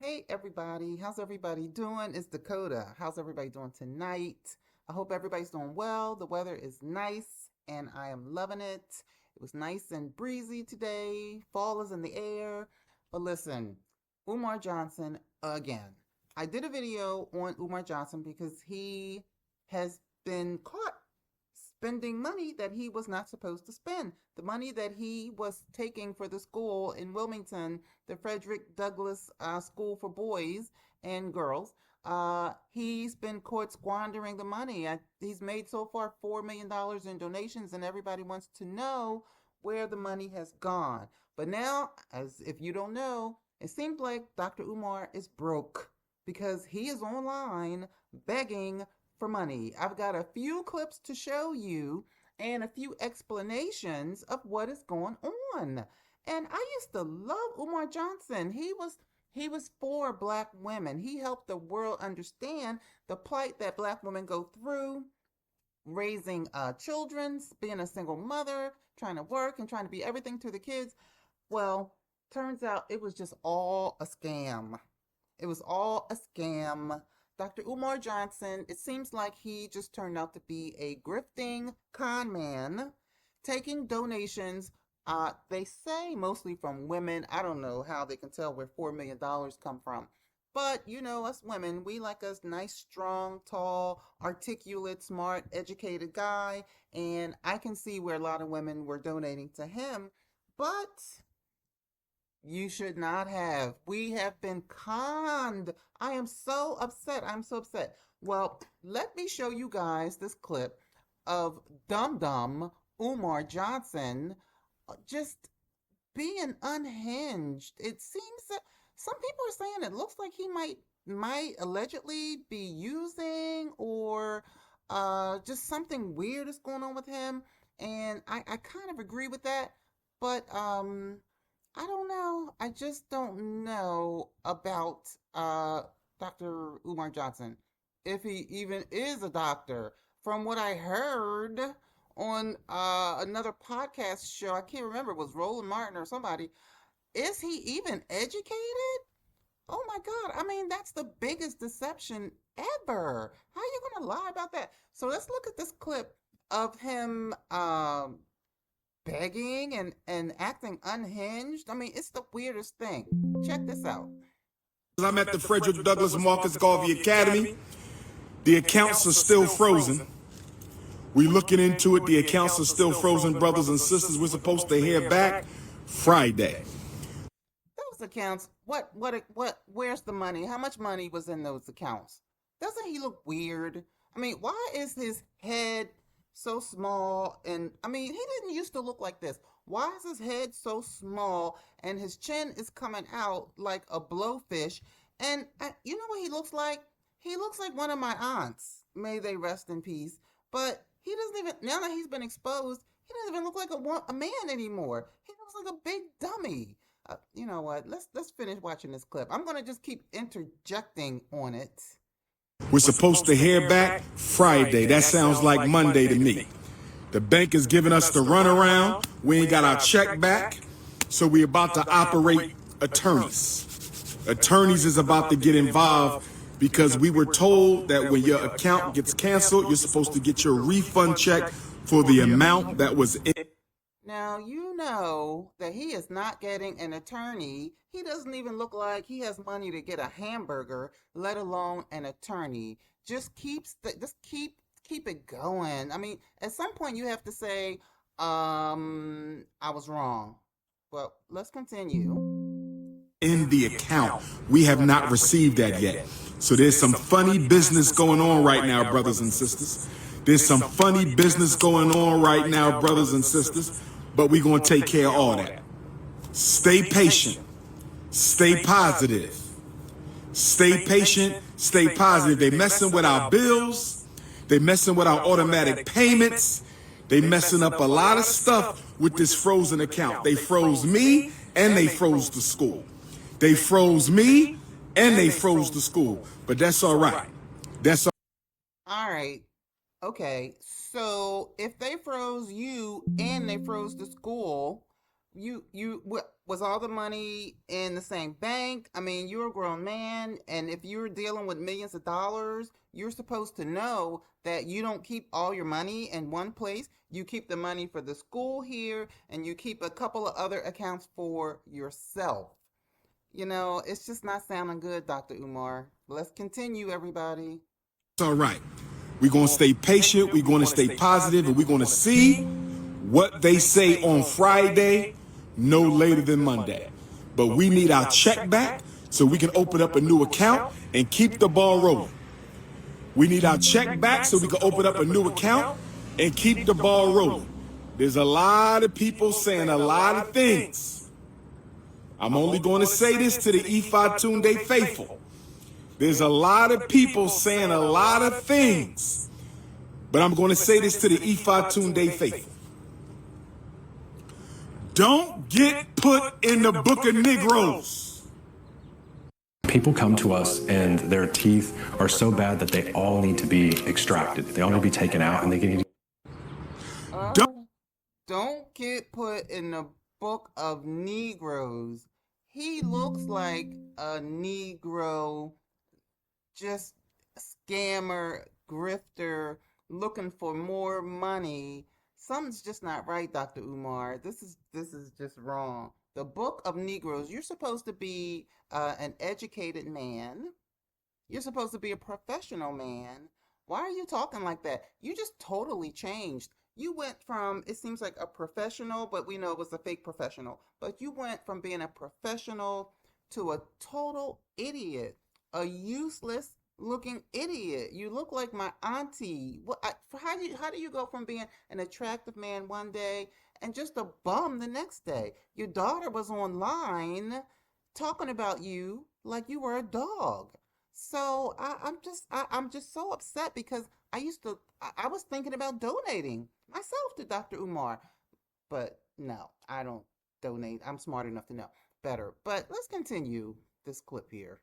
Hey everybody, how's everybody doing? It's Dakota. How's everybody doing tonight? I hope everybody's doing well. The weather is nice and I am loving it. It was nice and breezy today. Fall is in the air. But listen, Umar Johnson again. I did a video on Umar Johnson because he has been caught spending money that he was not supposed to spend. The money that he was taking for the school in Wilmington, the Frederick Douglass School for Boys and Girls, he's been caught squandering the money. He's made so far $4 million in donations, and everybody wants to know where the money has gone. But now, as if you don't know, it seems like Dr. Umar is broke because he is online begging for money. I've got a few clips to show you and a few explanations of what is going on. And I used to love Umar Johnson. He was for black women. He helped the world understand the plight that black women go through raising children, being a single mother, trying to work and trying to be everything to the kids. Well, turns out it was just all a scam. It was all a scam. Dr. Umar Johnson, it seems like he just turned out to be a grifting con man, taking donations, they say mostly from women. I don't know how they can tell where $4 million come from. But, you know, us women, we like us nice, strong, tall, articulate, smart, educated guy. And I can see where a lot of women were donating to him. But you should not have. We have been conned. I am so upset. I'm so upset. Well, let me show you guys this clip of Dum Dum Umar Johnson just being unhinged. It seems that some people are saying it looks like he might allegedly be using or just something weird is going on with him. And I kind of agree with that. But I don't know. I just don't know about Dr. Umar Johnson. If he even is a doctor. From what I heard on another podcast show, I can't remember, it was Roland Martin or somebody. Is he even educated? Oh my God. I mean, that's the biggest deception ever. How are you going to lie about that? So let's look at this clip of him begging and acting unhinged. I mean, it's the weirdest thing. Check this out. I'm at the Frederick Douglass Marcus Garvey Academy. The accounts are still frozen. We're looking into it. The accounts are still frozen, brothers and sisters. We're supposed to hear back Friday. Those accounts, where's the money? How much money was in those accounts? Doesn't he look weird? I mean, why is his head so small? And I mean, he didn't used to look like this. Why is his head so small and his chin is coming out like a blowfish? And you know what he looks like? He looks like one of my aunts. May they rest in peace. But he doesn't even, now that he's been exposed, he doesn't even look like a man anymore. He looks like a big dummy. You know what? Let's finish watching this clip. I'm gonna just keep interjecting on it. We're supposed to hear back Friday. That sounds like Monday to me. The bank is giving us the runaround. We ain't got our check back. So we're about to operate attorneys. Attorneys is about to get involved because we were told that when your account gets canceled, you're supposed to get your refund check for the amount that was in. Now, you know that he is not getting an attorney. He doesn't even look like he has money to get a hamburger, let alone an attorney. Just keep it going. I mean, at some point you have to say, I was wrong. Well, let's continue. In the account. We have not received that yet. So there's some funny business going on right now, brothers and sisters. There's some funny business going on right now, brothers and sisters. But we're going to take care of all that. Stay patient. Stay positive. Stay patient. Stay positive. They messing with our bills. They messing with our automatic payments. They messing up a lot of stuff with this frozen account. They froze me and they froze the school. They froze me and they froze the school. But that's all right. That's All right. Okay. So if they froze you and they froze the school, was all the money in the same bank? I mean, you're a grown man, and if you're dealing with millions of dollars, you're supposed to know that you don't keep all your money in one place. You keep the money for the school here, and you keep a couple of other accounts for yourself. It's just not sounding good, Dr. Umar. Let's continue, everybody. It's all right. We're going to stay patient. We're going to stay positive, and we're going to see what they say on Friday, no later than Monday. But we need our check back so we can open up a new account and keep the ball rolling. We need our check back so we can open up a new account and keep the ball rolling. There's a lot of people saying a lot of things. I'm only going to say this to the Ifa Tunde faithful. There's a lot of people saying a lot of things, but I'm going to say this to the Ifa Tunde faithful. Don't get put in the book of Negroes. People come to us and their teeth are so bad that they all need to be extracted. They all need to be taken out, and they need Don't get put in the book of Negroes. He looks like a Negro, just scammer, grifter, looking for more money. Something's just not right, Dr. Umar. This is just wrong. The book of Negroes. You're supposed to be an educated man. You're supposed to be a professional man. Why are you talking like that? You just totally changed. You went from, it seems like a professional, but we know it was a fake professional. But you went from being a professional to a total idiot, a useless looking idiot. You look like my auntie. How do you go from being an attractive man one day and just a bum the next day? Your daughter was online talking about you like you were a dog. So I'm just so upset because I was thinking about donating myself to Dr. Umar, but no, I don't donate. I'm smart enough to know better. But let's continue this clip here.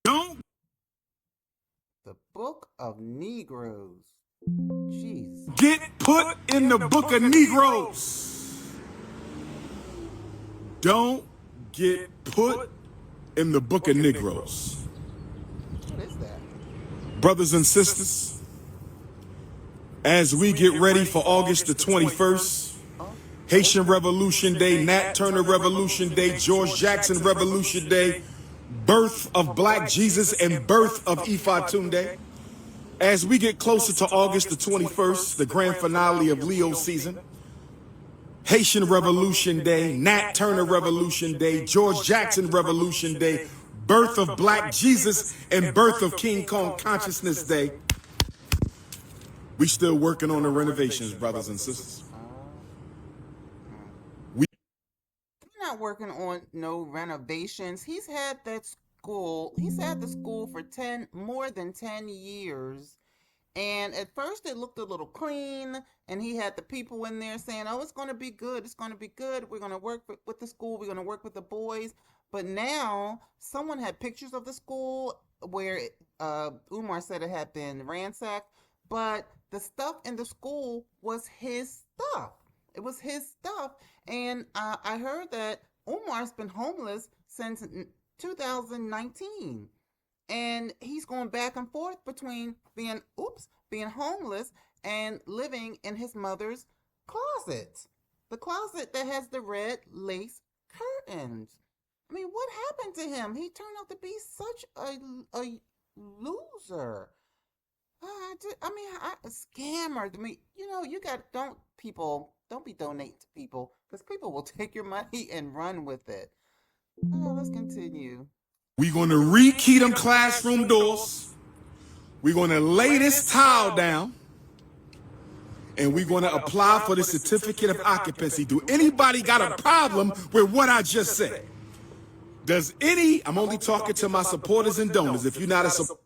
Don't The Book of Negroes. Jeez. get put in the book of Negroes. Don't get put in the book of Negroes. What is that? Brothers and sisters, as we get ready for August the 21st, Haitian Revolution Day, Nat Turner Revolution Day, George Jackson Revolution Day, birth of Black Jesus and birth of Ifa Tunde. As we get closer to August the 21st, the grand finale of Leo season, Haitian Revolution Day, Nat Turner Revolution Day, George Jackson Revolution Day, birth of Black Jesus and birth of King Kong Consciousness Day. We still working on the renovations, brothers and sisters. We're not working on no renovations. He's had the school for more than 10 years. And at first it looked a little clean, and he had the people in there saying, "Oh, it's going to be good. It's going to be good. We're going to work with the school. We're going to work with the boys." But now someone had pictures of the school where Umar said it had been ransacked, but the stuff in the school was his stuff. It was his stuff. And I heard that Umar's been homeless since 2019. And he's going back and forth between being homeless and living in his mother's closet. The closet that has the red lace curtains. I mean, what happened to him? He turned out to be such a loser. A scammer. I mean, don't be donating to people, because people will take your money and run with it. Let's continue. We're going to rekey them classroom doors. We're going to lay this tile down. And we're going to apply for the certificate of occupancy. Do anybody got a problem with what I just said? I'm only talking to my supporters and donors. If you're not a supporter.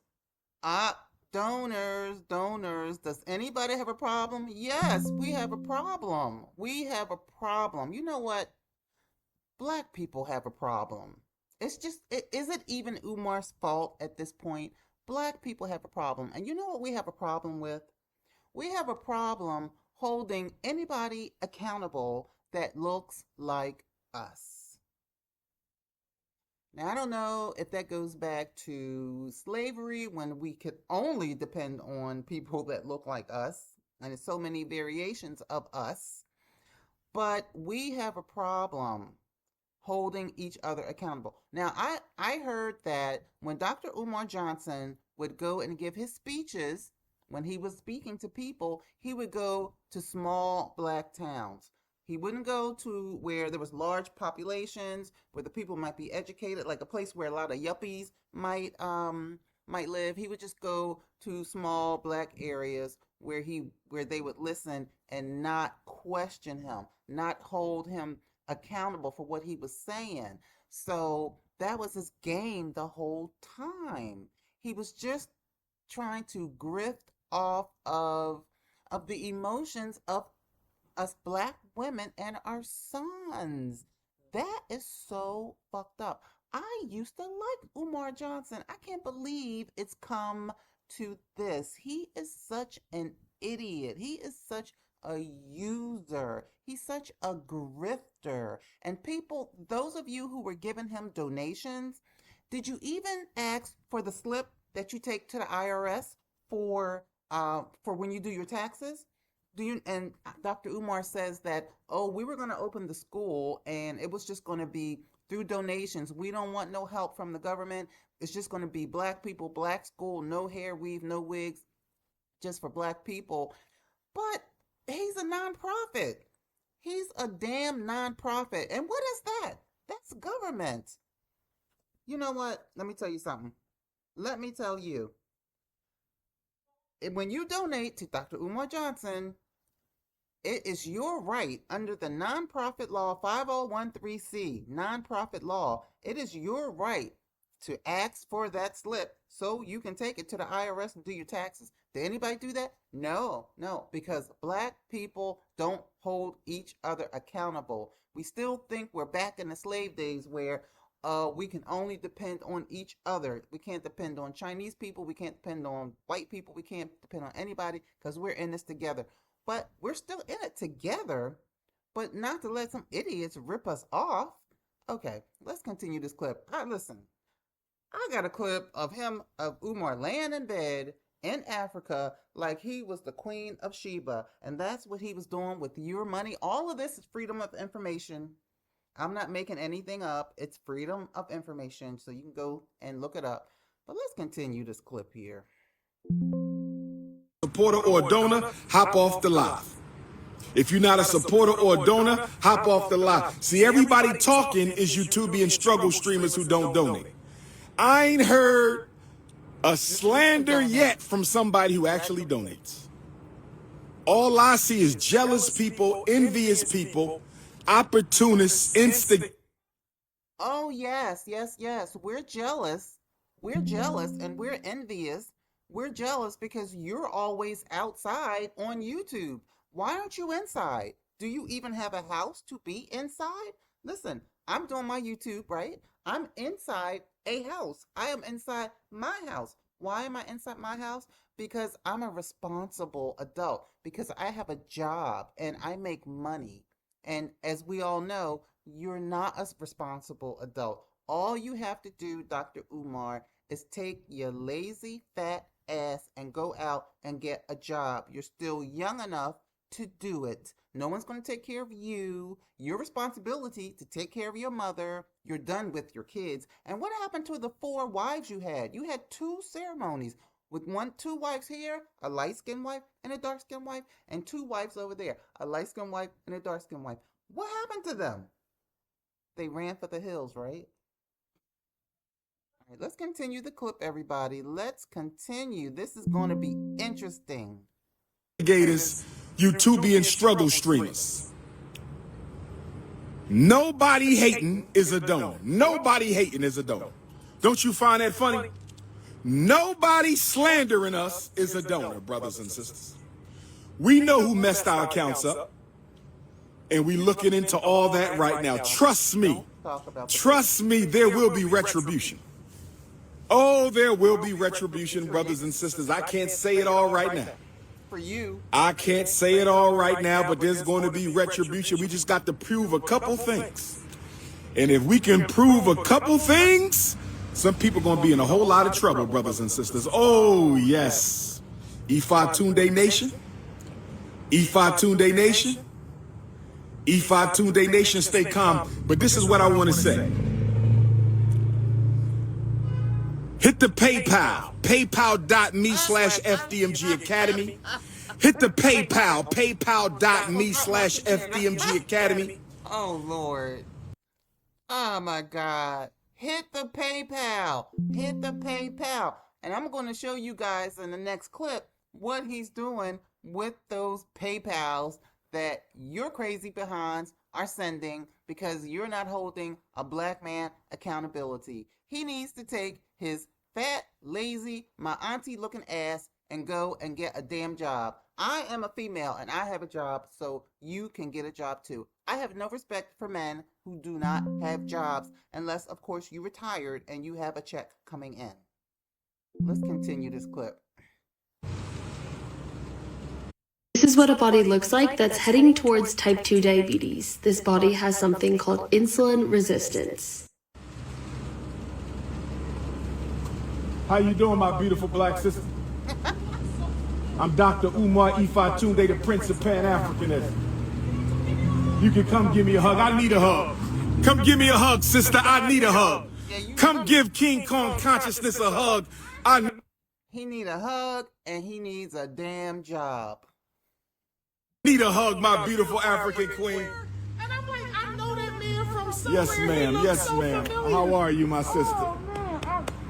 Donors. Does anybody have a problem? Yes, we have a problem. We have a problem. You know what? Black people have a problem. Is it even Umar's fault at this point? Black people have a problem. And you know what we have a problem with? We have a problem holding anybody accountable that looks like us. Now, I don't know if that goes back to slavery when we could only depend on people that look like us, and there's so many variations of us, but we have a problem holding each other accountable. Now, I heard that when Dr. Umar Johnson would go and give his speeches, when he was speaking to people, he would go to small black towns. He wouldn't go to where there was large populations, where the people might be educated, like a place where a lot of yuppies might live. He would just go to small black areas where they would listen and not question him, not hold him accountable for what he was saying. So that was his game the whole time. He was just trying to grift off of the emotions of us black women and our sons. That is so fucked up. I used to like Umar Johnson. I can't believe it's come to this. He is such an idiot. He is such a user. He's such a grifter. And people, those of you who were giving him donations, did you even ask for the slip that you take to the IRS for when you do your taxes? Do you? And Dr. Umar says that, oh, we were going to open the school and it was just going to be through donations. We don't want no help from the government. It's just going to be black people, black school, no hair weave, no wigs, just for black people. But he's a nonprofit. He's a damn nonprofit. And what is that? That's government. You know what? Let me tell you something. Let me tell you. When you donate to Dr. Umar Johnson, it is your right under the nonprofit law 5013C, nonprofit law. It is your right to ask for that slip so you can take it to the IRS and do your taxes. Did anybody do that? No, because black people don't hold each other accountable. We still think we're back in the slave days where we can only depend on each other. We can't depend on Chinese people. We can't depend on white people. We can't depend on anybody because we're in this together. But we're still in it together, but not to let some idiots rip us off. Okay, let's continue this clip. Listen, I got a clip of Umar laying in bed in Africa like he was the Queen of Sheba, and that's what he was doing with your money. All of this is freedom of information. I'm not making anything up. It's freedom of information, so you can go and look it up. But let's continue this clip here. Supporter or donor, hop off the live. If you're not a supporter or donor, hop off the live. See, everybody talking is YouTubian struggle streamers who don't donate. I ain't heard a slander yet from somebody who actually donates. All I see is jealous people, envious people, opportunists, Oh, yes. We're jealous. And we're envious. We're jealous because you're always outside on YouTube. Why aren't you inside? Do you even have a house to be inside? Listen, I'm doing my YouTube, right? I'm inside a house. I am inside my house. Why am I inside my house? Because I'm a responsible adult. Because I have a job and I make money. And as we all know, you're not a responsible adult. All you have to do, Dr. Umar, is take your lazy, fat ass and go out and get a job. You're still young enough to do it. No one's going to take care of you. Your responsibility to take care of your mother. You're done with your kids. And what happened to the 4 wives you had? You had 2 ceremonies with 2 wives here, a light-skinned wife and a dark-skinned wife, and 2 wives over there, a light-skinned wife and a dark-skinned wife. What happened to them? They ran for the hills, right? All right, let's continue the clip, everybody. Let's continue. This is going to be interesting. Gators, YouTubian struggle streamers. Nobody hating is a donor. Nobody hating is a donor. Don't you find that funny? Nobody slandering us is a donor, brothers and sisters. We know who messed our accounts up, and we looking into all that right now. Trust me, there will be retribution. Oh, there will be retribution, brothers and sisters. I can't say it all right now. For you. I can't say it all right now, but there's going to be retribution. We just got to prove a couple things. And if we can prove a couple things, some people are going to be in a whole lot of trouble, brothers and sisters. Oh, yes. Ifa Tunde Nation. Ifa Tunde Nation. Ifa Tunde Nation, stay calm. But this is what I want to say. Hit the PayPal, paypal.me/FDMG Academy. Hit the PayPal, paypal.me/FDMG Academy. Oh, Lord. Oh, my God. Hit the PayPal. Hit the PayPal. And I'm going to show you guys in the next clip what he's doing with those PayPals that your crazy behinds are sending because you're not holding a black man accountability. He needs to take his fat, lazy, my auntie looking ass and go and get a damn job. I am a female and I have a job, so you can get a job too. I have no respect for men who do not have jobs unless, of course, you retired and you have a check coming in. Let's continue this clip. This is what a body looks like that's heading towards type 2 diabetes. This body has something called insulin resistance. How you doing, my beautiful black sister? I'm Dr. Umar Ifa Tunde, the Prince of Pan-Africanism. You can come give me a hug. I need a hug. Come give me a hug, sister. I need a hug. Come give King Kong consciousness a hug. He need a hug and he needs a damn job. Need a hug, my beautiful African queen. And I'm like, I know that man from somewhere. Yes, ma'am. Yes, ma'am. How are you, my sister? Oh, man,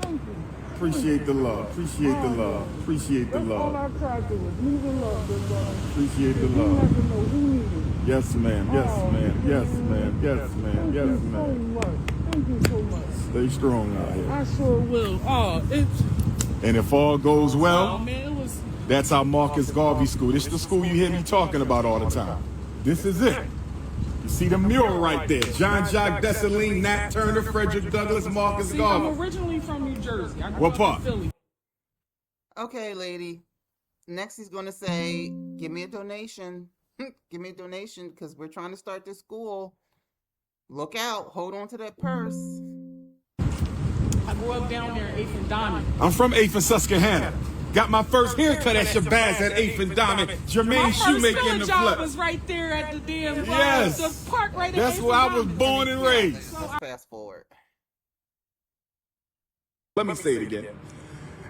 thank you. Appreciate the love. Appreciate the love. Appreciate the That's all I love. tried to do. Leave the love, the love. Appreciate the You love. never know who needed it. Yes, ma'am. Yes, ma'am. Yes, ma'am. Yes, ma'am. Yes, Thank you so ma'am. much. Thank you so much. Stay strong out here. I sure will. Oh, it's... And if all goes Oh, well, man, it was... that's our Marcus Garvey School. This is the school you hear me talking about all the time. This is it. You see the mural right there. John Jacques Dessalines, Nat Turner, Frederick Douglass, Marcus See, I'm Garvey. originally from New Jersey. I grew What up part? in Philly. Okay, lady. Next he's going to say, give me a donation. Give me a donation because we're trying to start this school. Look out. Hold on to that purse. I grew up down there in 8th and Diamond. I'm from 8th and Susquehanna. Got my first haircut at Shabazz at 8th and Diamond. My Jermaine first Shoemaker in filling the job flesh. was right there at the damn Yes. the park right at That's 8th where and I was Diamond. born and raised. Let's fast forward. Let me say it again.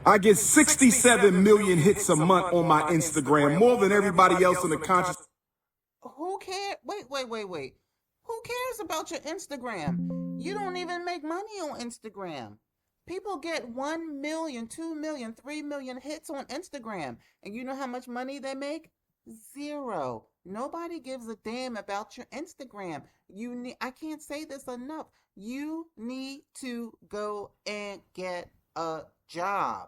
I get 67 million hits a month on my Instagram, more than everybody else in the conscious. Who cares? Wait. Who cares about your Instagram? You don't even make money on Instagram. People get 1 million, 2 million, 3 million hits on Instagram. And you know how much money they make? Zero. Nobody gives a damn about your Instagram. I can't say this enough. You need to go and get a job.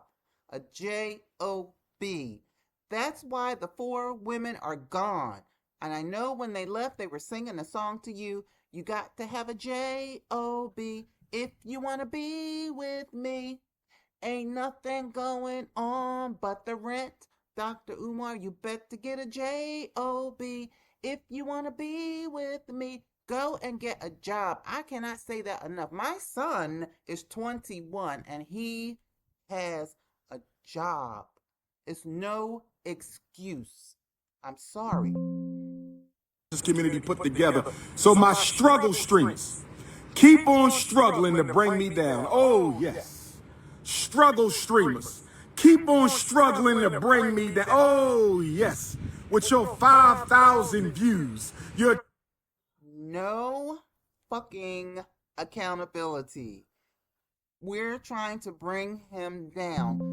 A J-O-B. That's why the 4 women are gone. And I know when they left, they were singing a song to you. You got to have a J-O-B if you want to be with me. Ain't nothing going on but the rent. Dr. Umar, you bet to get a J-O-B if you want to be with me. Go and get a job. I cannot say that enough. My son is 21 and he has a job. It's no excuse. I'm sorry. This community put together. So my struggle streams keep on struggling to bring me down. Oh, yes. Struggle streamers keep on struggling to bring me down. Oh, yes. With your 5,000 views, your No fucking accountability. We're trying to bring him down.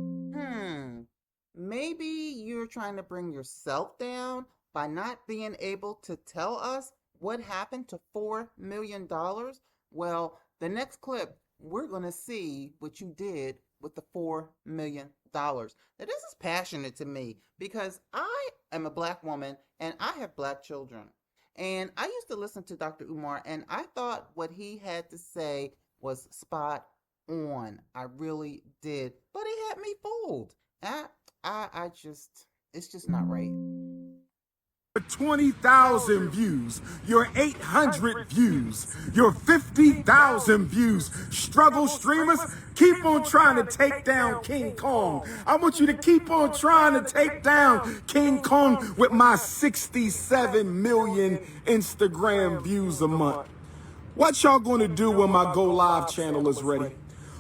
Maybe you're trying to bring yourself down by not being able to tell us what happened to $4 million. Well, the next clip, we're going to see what you did with the $4 million. Now, this is passionate to me because I am a black woman and I have black children. And I used to listen to Dr. Umar and I thought what he had to say was spot on. I really did. But he had me fooled. It's just not right. 20,000 views, your 800 views, your 50,000 views. Struggle streamers, keep on trying to take down King Kong. I want you to keep on trying to take down King Kong with my 67 million Instagram views a month. What y'all gonna do when my Go Live channel is ready?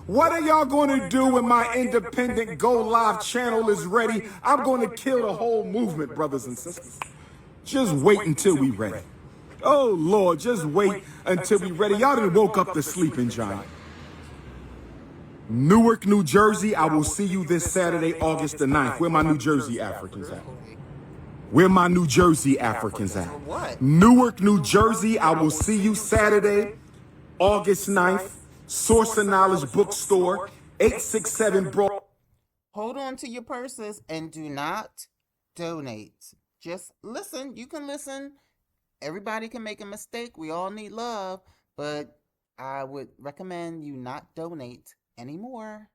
What are y'all gonna do when my independent Go Live channel is ready? I'm gonna kill the whole movement, brothers and sisters. Just wait until we ready. Oh Lord, just wait until we ready. Y'all done woke up the sleeping giant. Newark, New Jersey, I will see you this Saturday, August the 9th. Where my New Jersey Africans at? Where my New Jersey Africans at? What? Newark, New Jersey, I will see you Saturday, August 9th. Source of Knowledge Bookstore, 867 Broad. Hold on to your purses and do not donate. Just listen. You can listen. Everybody can make a mistake. We all need love, but I would recommend you not donate anymore.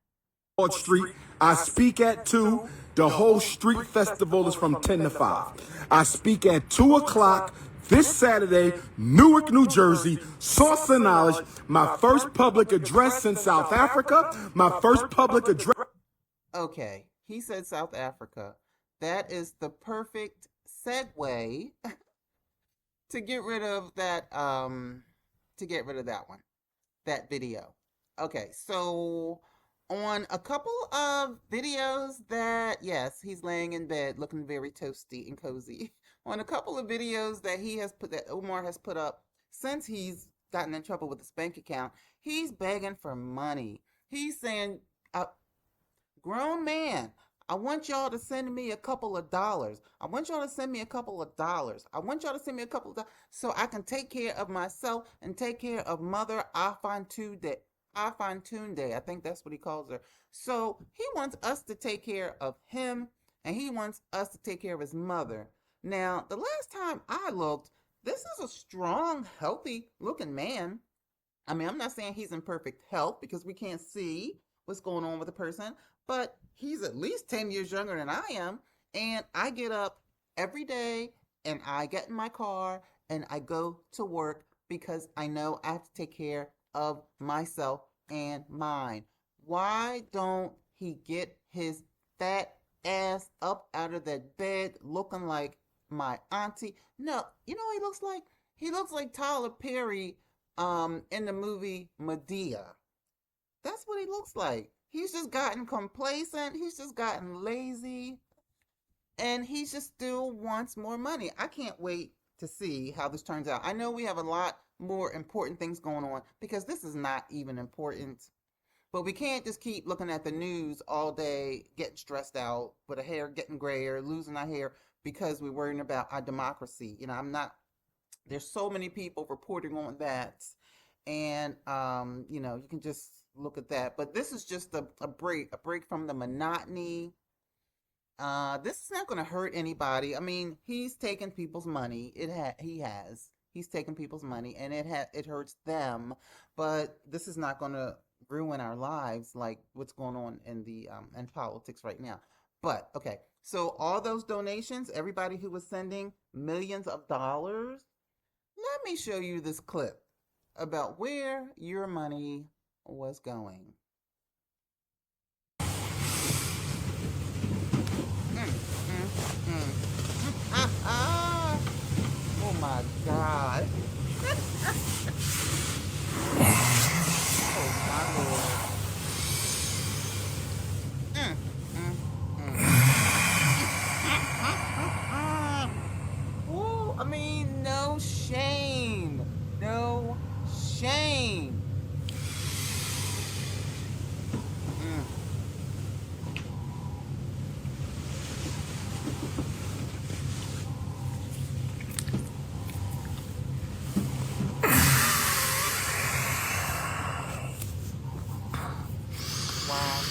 Street. I speak at 2. The whole street festival is from 10 to 5. I speak at 2 o'clock this Saturday, Newark, New Jersey. Source of Knowledge. My first public address in South Africa. My first public address. Okay, he said South Africa. That is the perfect segue to get rid of that one, that video. Okay, so on a couple of videos that, yes, he's laying in bed looking very toasty and cozy. On a couple of videos that that Umar has put up since he's gotten in trouble with his bank account, he's begging for money. He's saying, grown man, I want y'all to send me a couple of dollars. I want y'all to send me a couple of dollars. I want y'all to send me a couple of dollars so I can take care of myself and take care of Mother Afantunde. I think that's what he calls her. So he wants us to take care of him, and he wants us to take care of his mother. Now, the last time I looked, this is a strong, healthy looking man. I mean, I'm not saying he's in perfect health because we can't see what's going on with the person, but he's at least 10 years younger than I am. And I get up every day and I get in my car and I go to work because I know I have to take care of myself and mine. Why don't he get his fat ass up out of that bed looking like my auntie? No, you know what he looks like? He looks like Tyler Perry in the movie Medea. That's what he looks like. He's just gotten complacent. He's just gotten lazy. And he just still wants more money. I can't wait to see how this turns out. I know we have a lot more important things going on because this is not even important. But we can't just keep looking at the news all day, getting stressed out, with our hair getting grayer, losing our hair because we're worrying about our democracy. You know, there's so many people reporting on that. And, you can just look at that. But this is just a break from the monotony. This is not going to hurt anybody. I mean, he's taking people's money. He's taking people's money, and it hurts them. But this is not going to ruin our lives like what's going on in in politics right now. But okay, so all those donations, everybody who was sending millions of dollars, let me show you this clip about where your money was going. Oh my God. Oh my Lord. Ooh, I mean, no shame. No shame. Wow.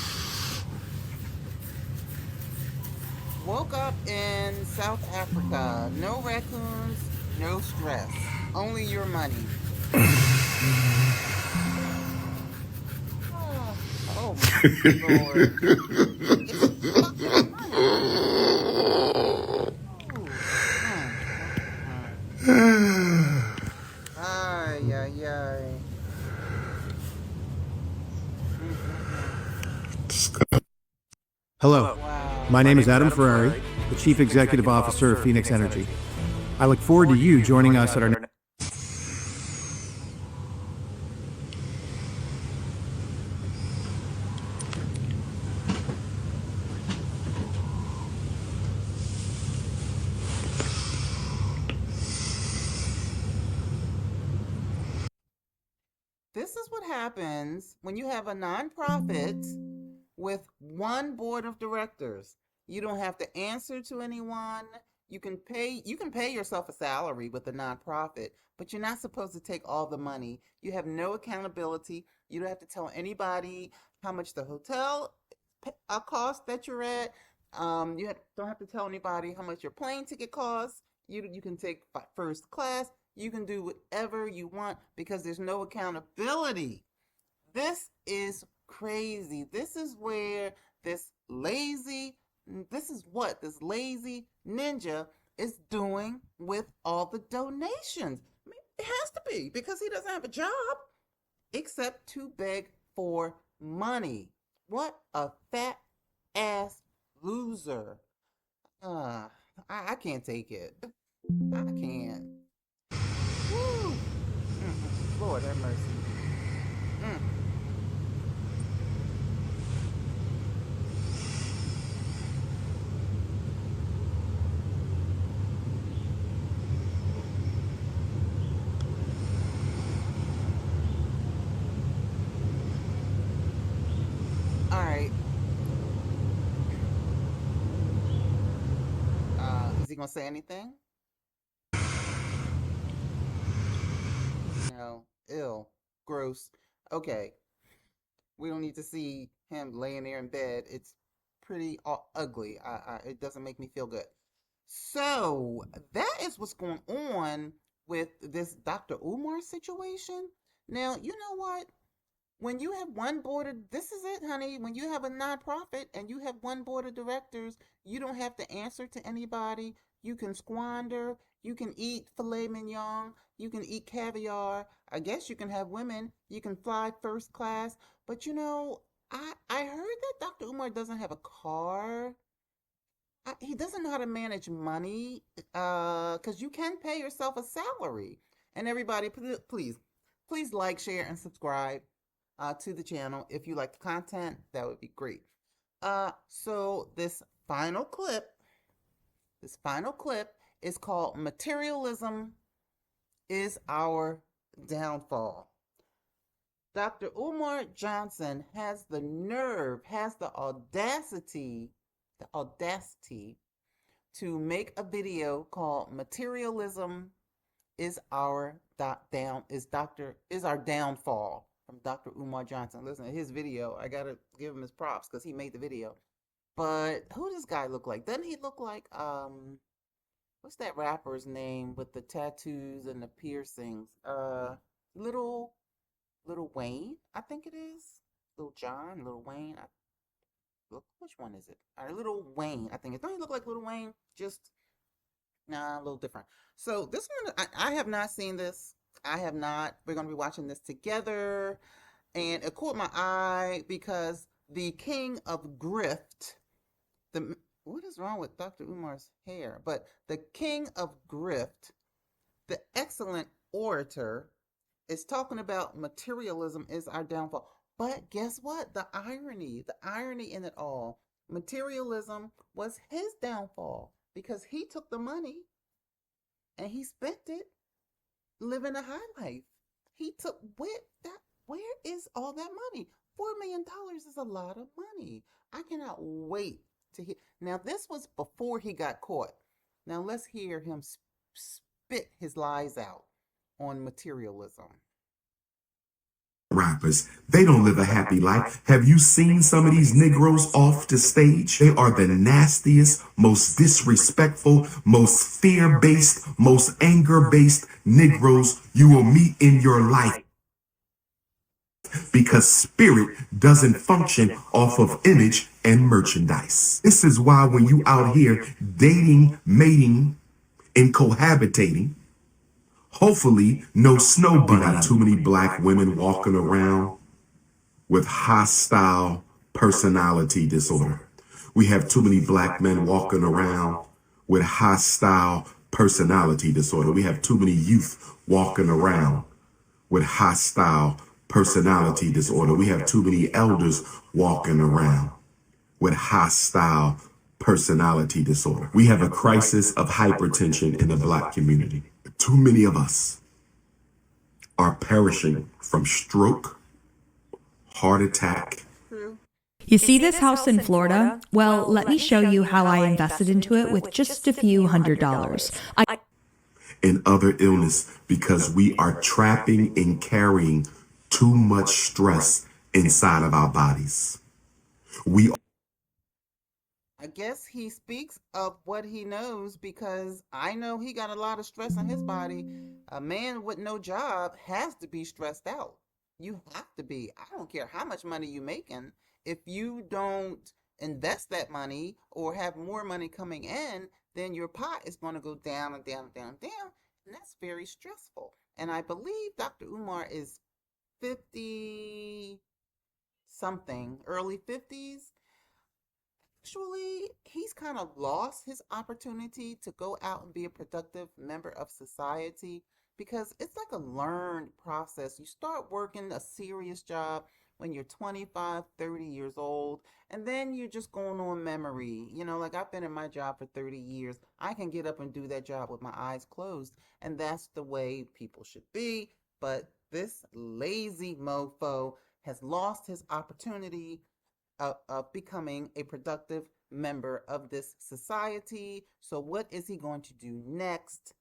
Woke up in South Africa. No raccoons, no stress. Only your money. Oh my Lord. It's fucking money. Hello, Wow. my name is Adam Ferrari, the Chief Executive Officer of Phoenix Energy. I look forward to you joining us at our This is what happens when you have a nonprofit with one board of directors. You don't have to answer to anyone. You can pay yourself a salary with a nonprofit, but you're not supposed to take all the money. You have no accountability. You don't have to tell anybody how much the hotel cost that you're at. Don't have to tell anybody how much your plane ticket costs. You can take first class. You can do whatever you want because there's no accountability. This is crazy. This lazy, this is what this lazy ninja is doing with all the donations. I mean, it has to be because he doesn't have a job except to beg for money. What a fat ass loser. Uh, I can't take it. I can't. Woo. Lord have mercy. Mm. All right. Is he gonna say anything? No. Ill. Gross. Okay. We don't need to see him laying there in bed. It's pretty ugly. It doesn't make me feel good. So that is what's going on with this Dr. Umar situation. Now, you know what? When you have one board of, this is it, honey. When you have a nonprofit and you have one board of directors, you don't have to answer to anybody. You can squander. You can eat filet mignon. You can eat caviar. I guess you can have women. You can fly first class. But I heard that Dr. Umar doesn't have a car. He doesn't know how to manage money. Because you can pay yourself a salary. And everybody, please like, share, and subscribe to the channel. If you like the content, that would be great. So this final clip is called Materialism is Our Downfall. Dr. Umar Johnson has the nerve, has the audacity to make a video called Materialism is our downfall from Dr. Umar Johnson. Listen to his video. I gotta give him his props because he made the video. But who does this guy look like? Doesn't he look like what's that rapper's name with the tattoos and the piercings? Little Wayne, I think it is. Little John, Little Wayne. Look, which one is it? All right, Little Wayne, I think it. Don't he look like Little Wayne? Just nah, a little different. So this one, I have not seen this. I have not. We're going to be watching this together. And it caught my eye because the king of grift, what is wrong with Dr. Umar's hair? But the king of grift, the excellent orator, is talking about materialism is our downfall. But guess what? The irony in it all. Materialism was his downfall because he took the money and he spent it living a high life. He took where is all that money? $4 million is a lot of money. I cannot wait to hear. Now this was before he got caught. Now let's hear him spit his lies out on materialism. Rappers, they don't live a happy life. Have you seen some of these Negroes off the stage? They are the nastiest, most disrespectful, most fear-based, most anger-based Negroes you will meet in your life. Because spirit doesn't function off of image and merchandise. This is why when you out here dating, mating, and cohabitating, hopefully no snow bunny. Not too many black women walking around with hostile personality disorder. We have too many black men walking around with hostile personality disorder. We have too many youth walking around with hostile personality disorder. We have too many elders walking around with hostile personality disorder. We have a crisis of hypertension in the black community. Too many of us are perishing from stroke, heart attack. True. You see this house in Florida? Well, let me show you how I invested into it with just a few $100s. And other illness because we are trapping and carrying too much stress inside of our bodies. I guess he speaks of what he knows because I know he got a lot of stress on his body. A man with no job has to be stressed out. You have to be. I don't care how much money you making. If you don't invest that money or have more money coming in, then your pot is going to go down and down and down and down. And that's very stressful. And I believe Dr. Umar is 50 something, early 50s. Actually, he's kind of lost his opportunity to go out and be a productive member of society because it's like a learned process. You start working a serious job when you're 25, 30 years old, and then you're just going on memory. Like I've been in my job for 30 years. I can get up and do that job with my eyes closed, and that's the way people should be. But this lazy mofo has lost his opportunity of becoming a productive member of this society. So, what is he going to do next?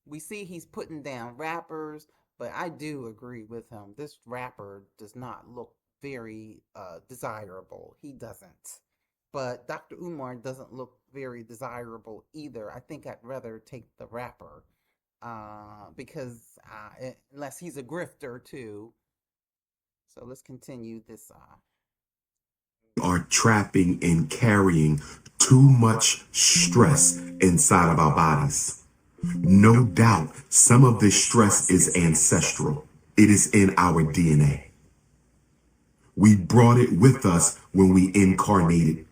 We see he's putting down rappers, but I do agree with him. This rapper does not look very desirable. He doesn't. But Dr. Umar doesn't look very desirable either. I think I'd rather take the rapper because unless he's a grifter too. So let's continue this are trapping and carrying too much stress inside of our bodies. No doubt, some of this stress is ancestral. It is in our DNA. We brought it with us when we incarnated.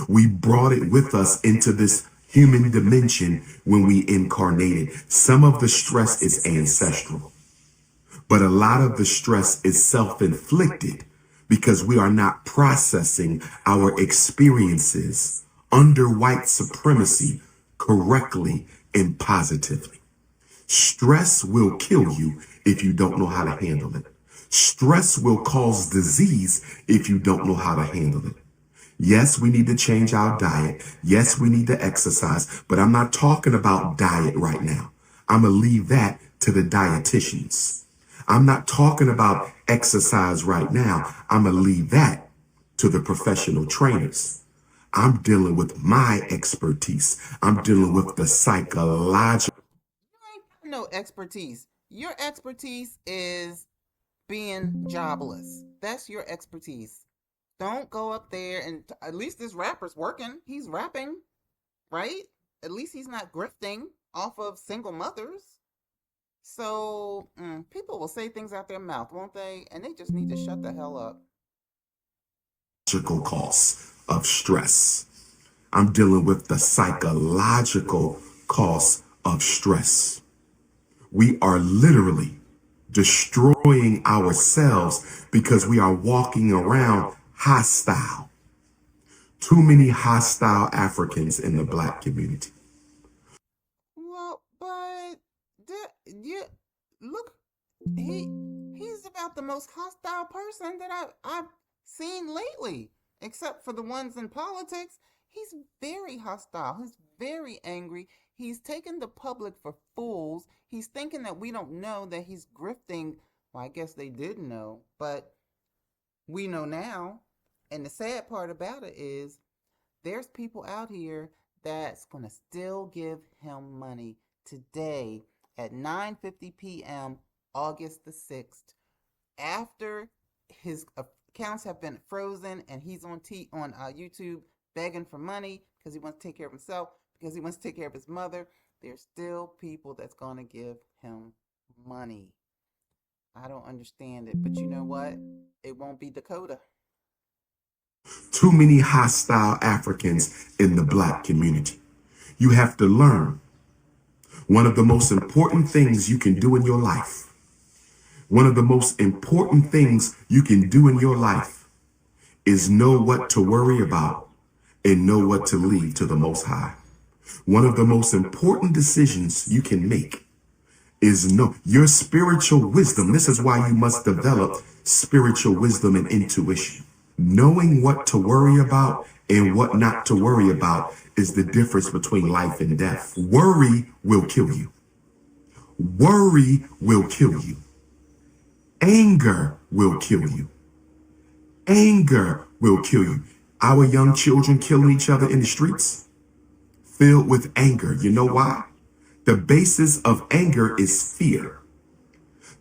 We brought it with us into this human dimension when we incarnated. Some of the stress is ancestral, but a lot of the stress is self-inflicted because we are not processing our experiences under white supremacy correctly and positively. Stress will kill you if you don't know how to handle it. Stress will cause disease if you don't know how to handle it. Yes, we need to change our diet. Yes, we need to exercise, but I'm not talking about diet right now. I'm going to leave that to the dietitians. I'm not talking about exercise right now. I'm going to leave that to the professional trainers. I'm dealing with my expertise. I'm dealing with the psychological. You ain't no expertise. Your expertise is being jobless. That's your expertise. Don't go up there and at least this rapper's working. He's rapping, right? At least he's not grifting off of single mothers. So people will say things out their mouth, won't they? And they just need to shut the hell up. Costs of stress. I'm dealing with the psychological cost of stress. We are literally destroying ourselves because we are walking around hostile. Too many hostile Africans in the black community. Well, but you look, he's about the most hostile person that I've seen lately, except for the ones in politics. He's very hostile. He's very angry. He's taking the public for fools. He's thinking that we don't know that he's grifting. Well, I guess they didn't know, but we know now. And the sad part about it is there's people out here that's going to still give him money today at 9:50 p.m. August the 6th after his accounts have been frozen and he's on YouTube begging for money because he wants to take care of himself, because he wants to take care of his mother. There's still people that's going to give him money. I don't understand it, but you know what? It won't be Dakota. Too many hostile Africans in the black community. You have to learn one of the most important things you can do in your life. One of the most important things you can do in your life is know what to worry about and know what to leave to the Most High. One of the most important decisions you can make is know your spiritual wisdom. This is why you must develop spiritual wisdom and intuition. Knowing what to worry about and what not to worry about is the difference between life and death. Worry will kill you. Worry will kill you. Anger will kill you. Anger will kill you. Our young children killing each other in the streets, filled with anger. You know why? The basis of anger is fear.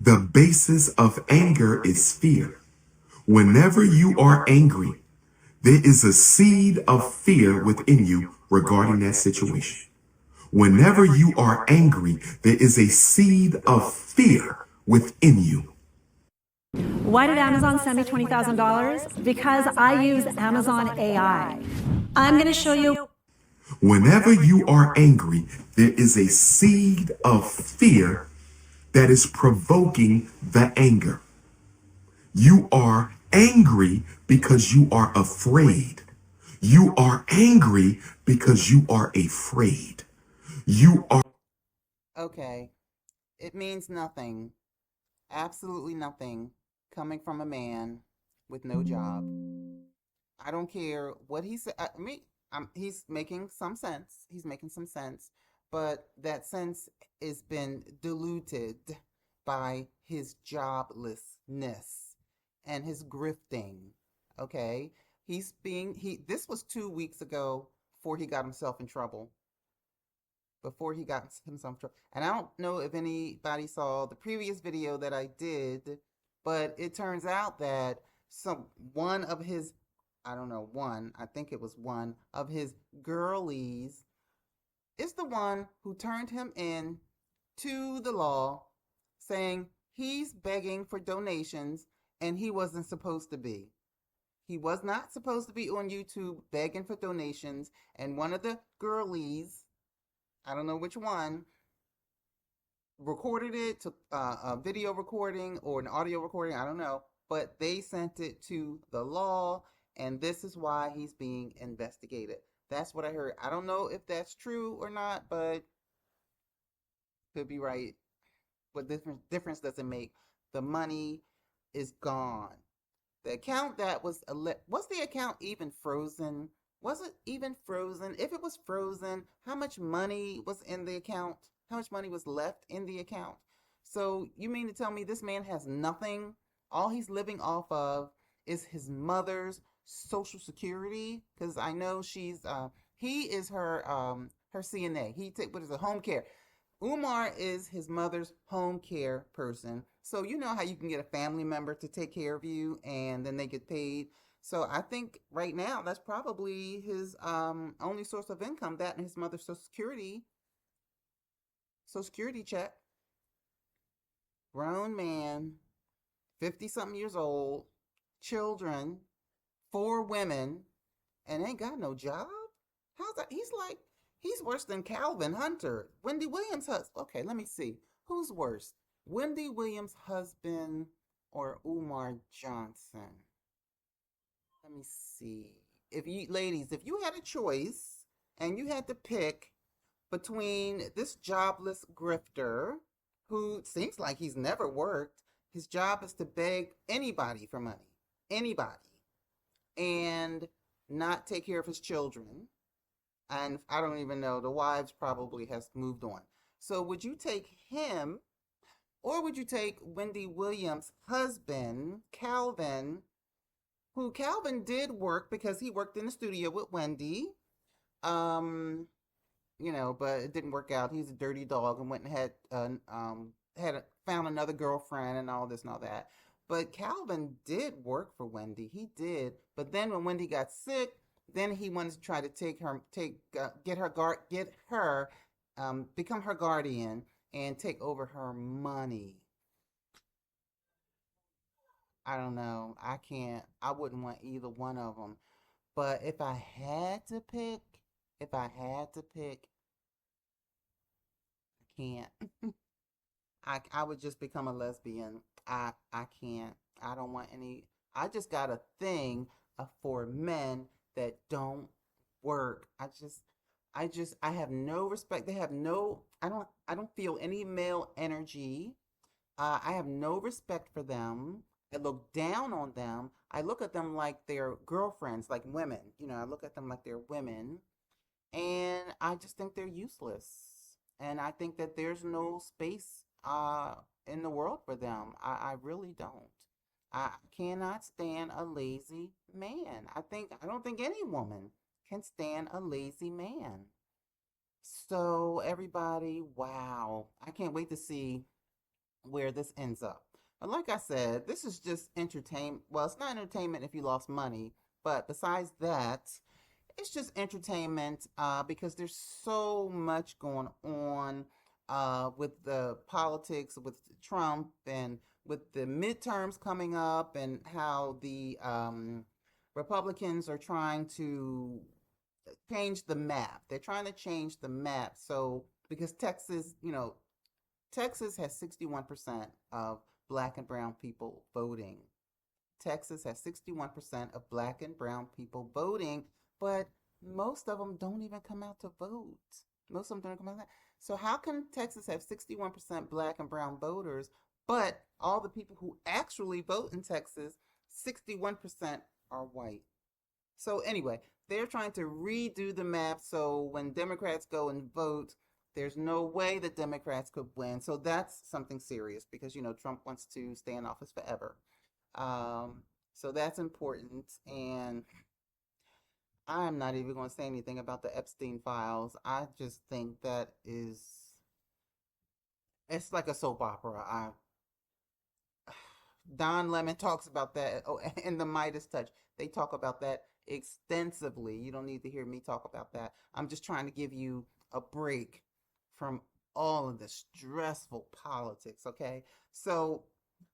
The basis of anger is fear. Whenever you are angry, there is a seed of fear within you regarding that situation. Whenever you are angry, there is a seed of fear within you. Why did Amazon send me $20,000? Because I use Amazon AI. I'm going to show you. Whenever you are angry, there is a seed of fear that is provoking the anger. You are angry because you are afraid. You are angry because you are afraid. You are. Okay, it means nothing, absolutely nothing, coming from a man with no job. I don't care what he said. He's making some sense. He's making some sense, but that sense has been diluted by his joblessness and his grifting. Okay, This was 2 weeks ago before he got himself in trouble. Before he got himself in trouble, and I don't know if anybody saw the previous video that I did, but it turns out that some one of his I don't know, I think it was one of his girlies is the one who turned him in to the law, saying he's begging for donations and he wasn't supposed to be. He was not supposed to be on YouTube begging for donations, and one of the girlies, I don't know which one, recorded it, took a video recording or an audio recording, I don't know, but they sent it to the law, and this is why he's being investigated. That's what I heard. I don't know if that's true or not, but could be right. What difference does it make? The money is gone. The account that was the account even frozen? Was it even frozen? If it was frozen, how much money was in the account? How much money was left in the account? So you mean to tell me this man has nothing? All he's living off of is his mother's social security? Because I know he is her CNA. What is it, home care? Umar is his mother's home care person. So you know how you can get a family member to take care of you and then they get paid. So I think right now that's probably his only source of income, that and his mother's social security check. Grown man, 50 something years old, children, four women, and ain't got no job? How's that? He's worse than Calvin Hunter. Wendy Williams' husband. Okay, let me see. Who's worse? Wendy Williams' husband or Umar Johnson? Let me see. If you had a choice and you had to pick between this jobless grifter who seems like he's never worked, his job is to beg anybody for money, anybody, and not take care of his children. And I don't even know, the wives probably has moved on. So would you take him, or would you take Wendy Williams' husband, Calvin, who Calvin did work because he worked in the studio with Wendy? Um, but it didn't work out. He's a dirty dog and went and found another girlfriend and all this and all that. But Calvin did work for Wendy. He did. But then when Wendy got sick, then he wanted to try to become her guardian and take over her money. I don't know. I can't. I wouldn't want either one of them. But if I had to pick, I can't. I would just become a lesbian. I can't. I don't want any. I just got a thing for men that don't work. I have no respect. They have no. I don't feel any male energy. I have no respect for them. I look down on them. I look at them like they're girlfriends, like women. I look at them like they're women. And I just think they're useless. And I think that there's no space in the world for them. I really don't. I cannot stand a lazy man. I don't think any woman can stand a lazy man. So everybody, wow. I can't wait to see where this ends up. But like I said, this is just entertainment. Well, it's not entertainment if you lost money, but besides that, it's just entertainment because there's so much going on with the politics, with Trump, and with the midterms coming up, and how the Republicans are trying to change the map. They're trying to change the map. So, because Texas has 61% of black and brown people voting. Texas has 61% of black and brown people voting, but most of them don't even come out to vote. Most of them don't come out. So how can Texas have 61% black and brown voters, but all the people who actually vote in Texas, 61% are white? So anyway, they're trying to redo the map so when Democrats go and vote, there's no way that Democrats could win. So that's something serious because Trump wants to stay in office forever. Um, so that's important. And I'm not even going to say anything about the Epstein files. I just think it's like a soap opera. Don Lemon talks about that. Oh, in the Midas Touch, they talk about that extensively. You don't need to hear me talk about that. I'm just trying to give you a break from all of the stressful politics, okay? So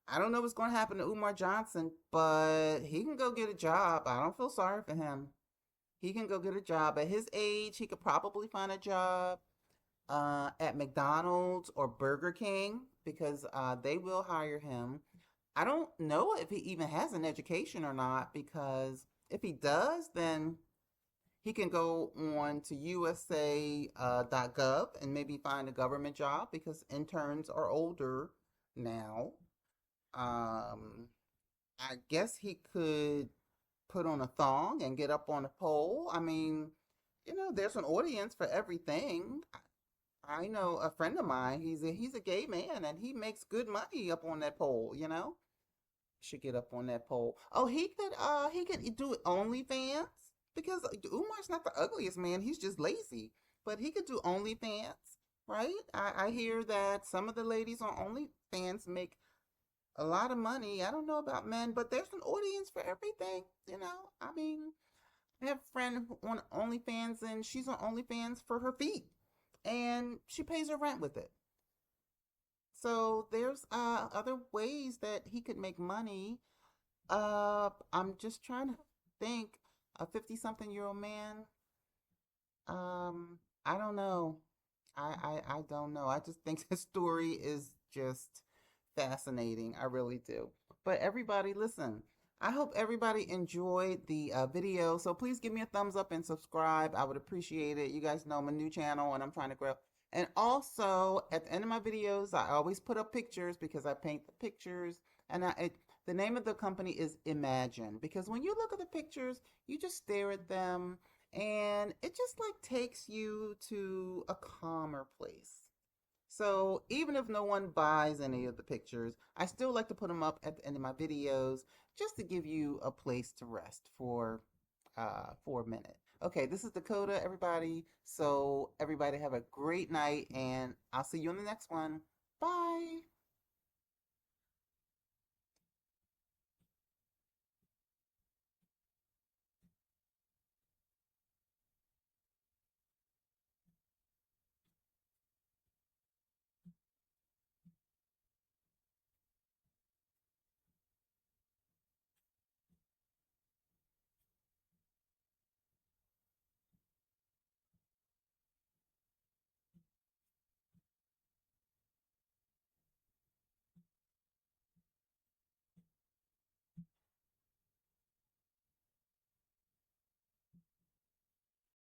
I don't know what's going to happen to Umar Johnson, but he can go get a job. I don't feel sorry for him. He can go get a job. At his age, he could probably find a job at McDonald's or Burger King because they will hire him. I don't know if he even has an education or not because if he does, then he can go on to USA.gov and maybe find a government job because interns are older now. I guess he could put on a thong and get up on a pole. I mean, there's an audience for everything. I know a friend of mine. He's a gay man and he makes good money up on that pole. Should get up on that pole. Oh, he could do OnlyFans because Umar's not the ugliest man. He's just lazy, but he could do OnlyFans, right? I hear that some of the ladies on OnlyFans make a lot of money. I don't know about men, but there's an audience for everything. I mean, I have a friend on OnlyFans and she's on OnlyFans for her feet and she pays her rent with it. So there's other ways that he could make money. I'm just trying to think. A 50-something-year-old man. I don't know. I don't know. I just think his story is just fascinating. I really do. But everybody, listen. I hope everybody enjoyed the video. So please give me a thumbs up and subscribe. I would appreciate it. You guys know I'm a new channel and I'm trying to grow. And also, at the end of my videos, I always put up pictures because I paint the pictures. And the name of the company is Imagine. Because when you look at the pictures, you just stare at them. And it just like takes you to a calmer place. So even if no one buys any of the pictures, I still like to put them up at the end of my videos just to give you a place to rest for a minute. Okay, this is Dakota, everybody. So everybody have a great night and I'll see you in the next one. Bye.